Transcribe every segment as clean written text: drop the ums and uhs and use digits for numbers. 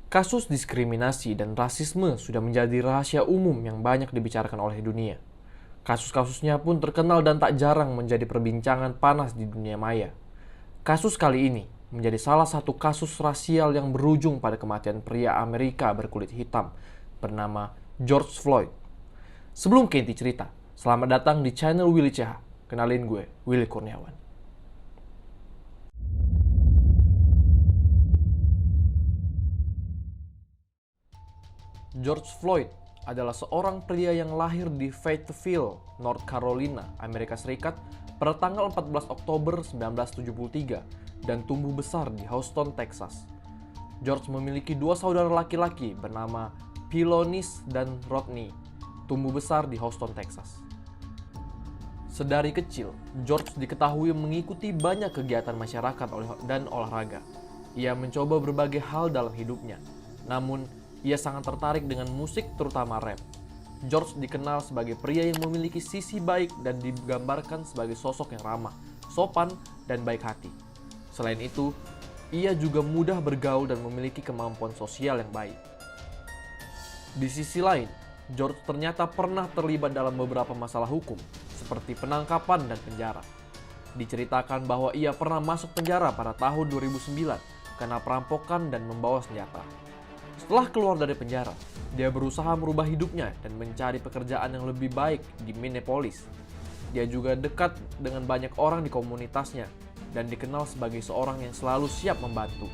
Kasus diskriminasi dan rasisme sudah menjadi rahasia umum yang banyak dibicarakan oleh dunia. Kasus-kasusnya pun terkenal dan tak jarang menjadi perbincangan panas di dunia maya. Kasus kali ini menjadi salah satu kasus rasial yang berujung pada kematian pria Amerika berkulit hitam bernama George Floyd. Sebelum Kenti cerita, selamat datang di channel Willy CH. Kenalin gue, Willy Kurniawan. George Floyd adalah seorang pria yang lahir di Fayetteville, North Carolina, Amerika Serikat pada tanggal 14 Oktober 1973 dan tumbuh besar di Houston, Texas. George memiliki dua saudara laki-laki bernama Philonis dan Rodney, tumbuh besar di Houston, Texas. Sedari kecil, George diketahui mengikuti banyak kegiatan masyarakat dan olahraga. Ia mencoba berbagai hal dalam hidupnya, namun ia sangat tertarik dengan musik, terutama rap. George dikenal sebagai pria yang memiliki sisi baik dan digambarkan sebagai sosok yang ramah, sopan, dan baik hati. Selain itu, ia juga mudah bergaul dan memiliki kemampuan sosial yang baik. Di sisi lain, George ternyata pernah terlibat dalam beberapa masalah hukum, seperti penangkapan dan penjara. Diceritakan bahwa ia pernah masuk penjara pada tahun 2009 karena perampokan dan membawa senjata. Setelah keluar dari penjara, dia berusaha merubah hidupnya dan mencari pekerjaan yang lebih baik di Minneapolis. Dia juga dekat dengan banyak orang di komunitasnya dan dikenal sebagai seorang yang selalu siap membantu.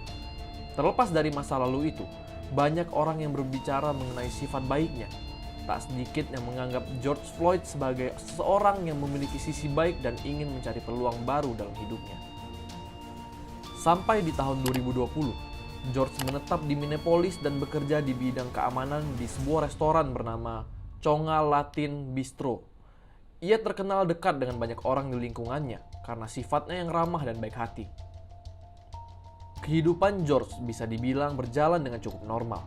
Terlepas dari masa lalu itu, banyak orang yang berbicara mengenai sifat baiknya. Tak sedikit yang menganggap George Floyd sebagai seorang yang memiliki sisi baik dan ingin mencari peluang baru dalam hidupnya. Sampai di tahun 2020, George menetap di Minneapolis dan bekerja di bidang keamanan di sebuah restoran bernama Chonga Latin Bistro. Ia terkenal dekat dengan banyak orang di lingkungannya karena sifatnya yang ramah dan baik hati. Kehidupan George bisa dibilang berjalan dengan cukup normal,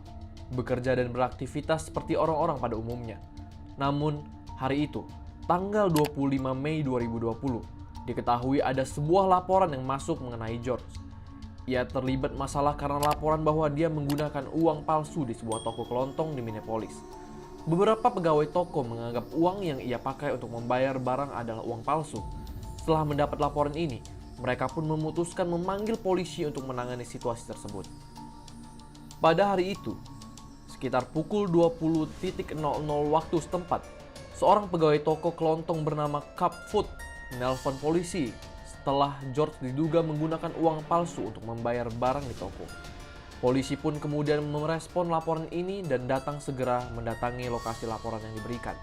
bekerja dan beraktivitas seperti orang-orang pada umumnya. Namun, hari itu, tanggal 25 Mei 2020, diketahui ada sebuah laporan yang masuk mengenai George. Ia terlibat masalah karena laporan bahwa dia menggunakan uang palsu di sebuah toko kelontong di Minneapolis. Beberapa pegawai toko menganggap uang yang ia pakai untuk membayar barang adalah uang palsu. Setelah mendapat laporan ini, mereka pun memutuskan memanggil polisi untuk menangani situasi tersebut. Pada hari itu, sekitar pukul 20.00 waktu setempat, seorang pegawai toko kelontong bernama Cup Food menelpon polisi setelah George diduga menggunakan uang palsu untuk membayar barang di toko. Polisi pun kemudian merespon laporan ini dan datang segera mendatangi lokasi laporan yang diberikan.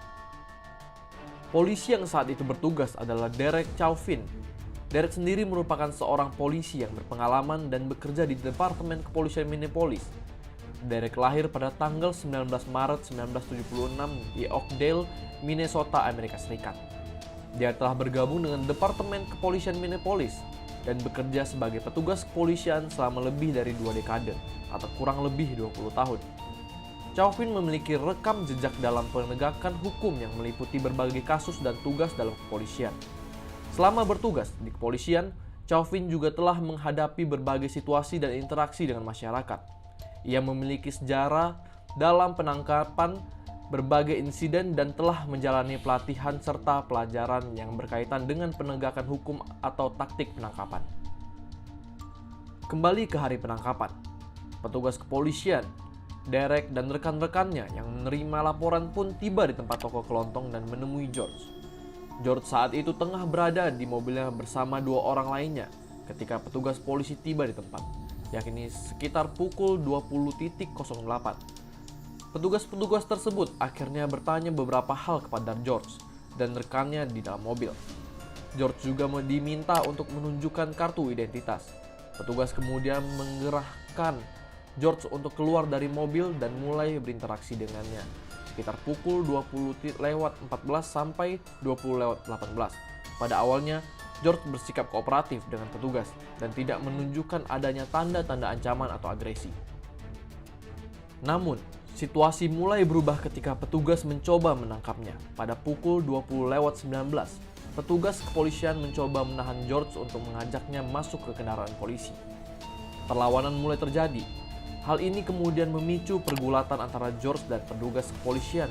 Polisi yang saat itu bertugas adalah Derek Chauvin. Derek sendiri merupakan seorang polisi yang berpengalaman dan bekerja di Departemen Kepolisian Minneapolis. Derek lahir pada tanggal 19 Maret 1976 di Oakdale, Minnesota, Amerika Serikat. Dia telah bergabung dengan Departemen Kepolisian Minneapolis dan bekerja sebagai petugas kepolisian selama lebih dari 2 dekade atau kurang lebih 20 tahun. Chauvin memiliki rekam jejak dalam penegakan hukum yang meliputi berbagai kasus dan tugas dalam kepolisian. Selama bertugas di kepolisian, Chauvin juga telah menghadapi berbagai situasi dan interaksi dengan masyarakat. Ia memiliki sejarah dalam penangkapan berbagai insiden dan telah menjalani pelatihan serta pelajaran yang berkaitan dengan penegakan hukum atau taktik penangkapan. Kembali ke hari penangkapan, petugas kepolisian, Derek dan rekan-rekannya yang menerima laporan pun tiba di tempat toko kelontong dan menemui George. George saat itu tengah berada di mobilnya bersama 2 orang lainnya ketika petugas polisi tiba di tempat, yakni sekitar pukul 20.08. Petugas-petugas tersebut akhirnya bertanya beberapa hal kepada George dan rekannya di dalam mobil. George juga diminta untuk menunjukkan kartu identitas. Petugas kemudian menggerakkan George untuk keluar dari mobil dan mulai berinteraksi dengannya sekitar pukul 20.14 sampai 20.18. Pada awalnya, George bersikap kooperatif dengan petugas dan tidak menunjukkan adanya tanda-tanda ancaman atau agresi. Namun, situasi mulai berubah ketika petugas mencoba menangkapnya. Pada pukul 20.19, petugas kepolisian mencoba menahan George untuk mengajaknya masuk ke kendaraan polisi. Perlawanan mulai terjadi. Hal ini kemudian memicu pergulatan antara George dan petugas kepolisian.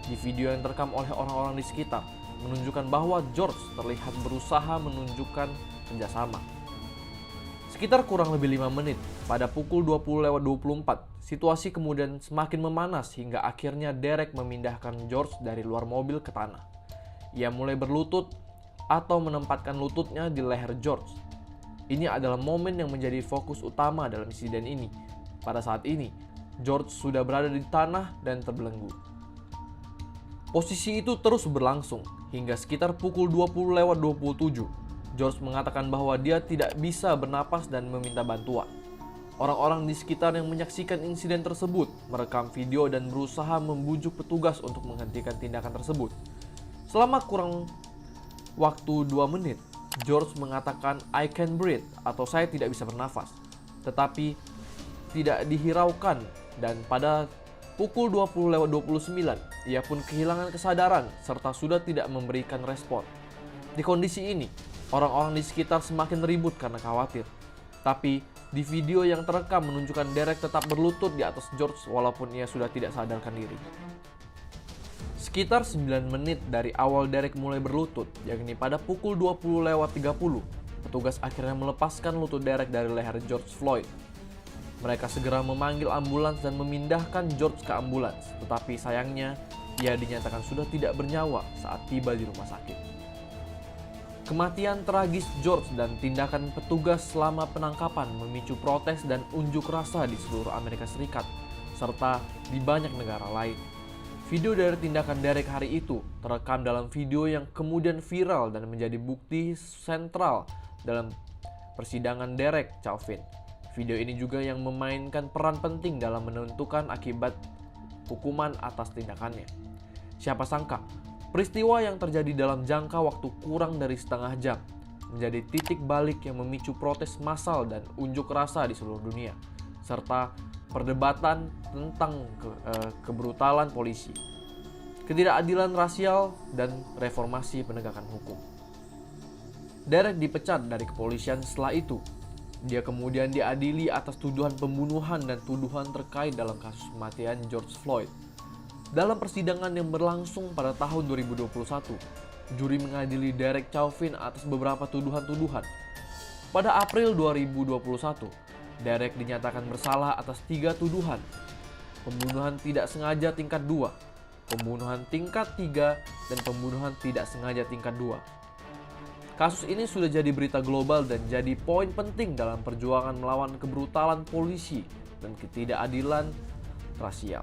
Di video yang terekam oleh orang-orang di sekitar, menunjukkan bahwa George terlihat berusaha menunjukkan kerjasama. Sekitar kurang lebih 5 menit, pada pukul 20:24, situasi kemudian semakin memanas hingga akhirnya Derek memindahkan George dari luar mobil ke tanah. Ia mulai berlutut atau menempatkan lututnya di leher George. Ini adalah momen yang menjadi fokus utama dalam insiden ini. Pada saat ini, George sudah berada di tanah dan terbelenggu. Posisi itu terus berlangsung hingga sekitar pukul 20:27. George mengatakan bahwa dia tidak bisa bernapas dan meminta bantuan. Orang-orang di sekitar yang menyaksikan insiden tersebut merekam video dan berusaha membujuk petugas untuk menghentikan tindakan tersebut. Selama kurang waktu 2 menit, George mengatakan "I can breathe" atau "saya tidak bisa bernafas", tetapi tidak dihiraukan, dan pada pukul 20:29, ia pun kehilangan kesadaran serta sudah tidak memberikan respon. Di kondisi ini, orang-orang di sekitar semakin ribut karena khawatir. Tapi, di video yang terekam menunjukkan Derek tetap berlutut di atas George walaupun ia sudah tidak sadarkan diri. Sekitar 9 menit dari awal Derek mulai berlutut, yakni pada pukul 20:30, petugas akhirnya melepaskan lutut Derek dari leher George Floyd. Mereka segera memanggil ambulans dan memindahkan George ke ambulans, tetapi sayangnya ia dinyatakan sudah tidak bernyawa saat tiba di rumah sakit. Kematian tragis George dan tindakan petugas selama penangkapan memicu protes dan unjuk rasa di seluruh Amerika Serikat, serta di banyak negara lain. Video dari tindakan Derek hari itu terekam dalam video yang kemudian viral dan menjadi bukti sentral dalam persidangan Derek Chauvin. Video ini juga yang memainkan peran penting dalam menentukan akibat hukuman atas tindakannya. Siapa sangka, peristiwa yang terjadi dalam jangka waktu kurang dari setengah jam menjadi titik balik yang memicu protes massal dan unjuk rasa di seluruh dunia, serta perdebatan tentang kebrutalan polisi, ketidakadilan rasial, dan reformasi penegakan hukum. Derek dipecat dari kepolisian setelah itu. Dia kemudian diadili atas tuduhan pembunuhan dan tuduhan terkait dalam kasus kematian George Floyd. Dalam persidangan yang berlangsung pada tahun 2021, juri mengadili Derek Chauvin atas beberapa tuduhan-tuduhan. Pada April 2021, Derek dinyatakan bersalah atas 3 tuduhan: pembunuhan tidak sengaja tingkat 2, pembunuhan tingkat 3, dan pembunuhan tidak sengaja tingkat 2. Kasus ini sudah jadi berita global dan jadi poin penting dalam perjuangan melawan kebrutalan polisi dan ketidakadilan rasial.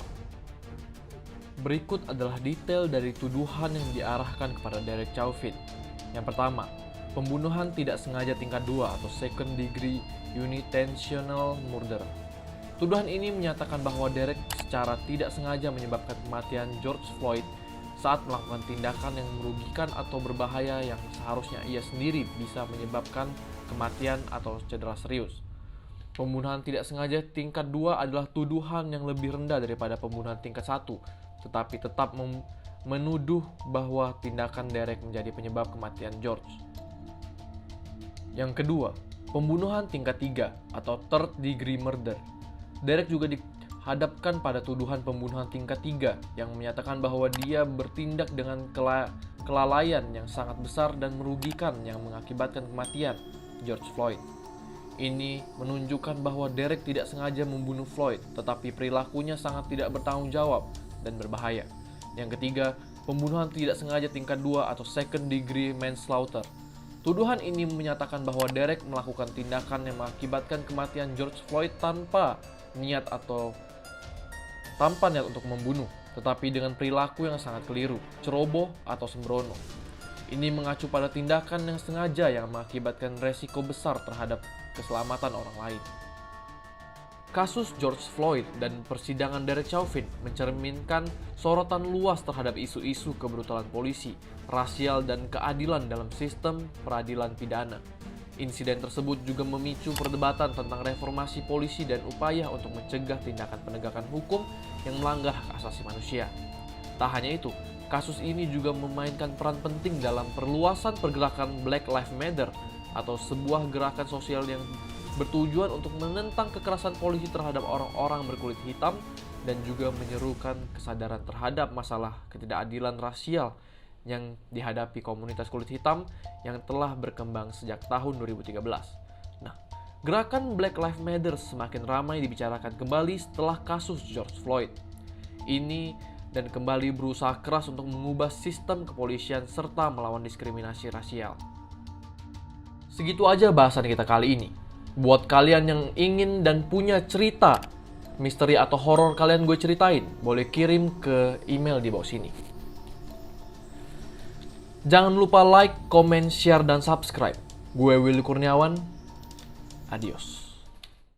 Berikut adalah detail dari tuduhan yang diarahkan kepada Derek Chauvin. Yang pertama, pembunuhan tidak sengaja tingkat 2 atau second degree unintentional murder. Tuduhan ini menyatakan bahwa Derek secara tidak sengaja menyebabkan kematian George Floyd saat melakukan tindakan yang merugikan atau berbahaya yang seharusnya ia sendiri bisa menyebabkan kematian atau cedera serius. Pembunuhan tidak sengaja tingkat 2 adalah tuduhan yang lebih rendah daripada pembunuhan tingkat 1, tetapi tetap menuduh bahwa tindakan Derek menjadi penyebab kematian George. Yang kedua, pembunuhan tingkat 3 atau third degree murder. Derek juga dihadapkan pada tuduhan pembunuhan tingkat 3 yang menyatakan bahwa dia bertindak dengan kelalaian yang sangat besar dan merugikan yang mengakibatkan kematian George Floyd. Ini menunjukkan bahwa Derek tidak sengaja membunuh Floyd, tetapi perilakunya sangat tidak bertanggung jawab dan berbahaya. Yang ketiga, pembunuhan tidak sengaja tingkat 2 atau second degree manslaughter. Tuduhan ini menyatakan bahwa Derek melakukan tindakan yang mengakibatkan kematian George Floyd tanpa niat untuk membunuh, tetapi dengan perilaku yang sangat keliru, ceroboh, atau sembrono. Ini mengacu pada tindakan yang sengaja yang mengakibatkan resiko besar terhadap keselamatan orang lain. Kasus George Floyd dan persidangan Derek Chauvin mencerminkan sorotan luas terhadap isu-isu kebrutalan polisi, rasial, dan keadilan dalam sistem peradilan pidana. Insiden tersebut juga memicu perdebatan tentang reformasi polisi dan upaya untuk mencegah tindakan penegakan hukum yang melanggar hak asasi manusia. Tak hanya itu, kasus ini juga memainkan peran penting dalam perluasan pergerakan Black Lives Matter atau sebuah gerakan sosial yang bertujuan untuk menentang kekerasan polisi terhadap orang-orang berkulit hitam dan juga menyerukan kesadaran terhadap masalah ketidakadilan rasial yang dihadapi komunitas kulit hitam yang telah berkembang sejak tahun 2013. Nah, gerakan Black Lives Matter semakin ramai dibicarakan kembali setelah kasus George Floyd ini dan kembali berusaha keras untuk mengubah sistem kepolisian serta melawan diskriminasi rasial. Segitu aja bahasan kita kali ini. Buat kalian yang ingin dan punya cerita misteri atau horor kalian gue ceritain, boleh kirim ke email di bawah sini. Jangan lupa like, comment, share, dan subscribe. Gue Willy Kurniawan. Adios.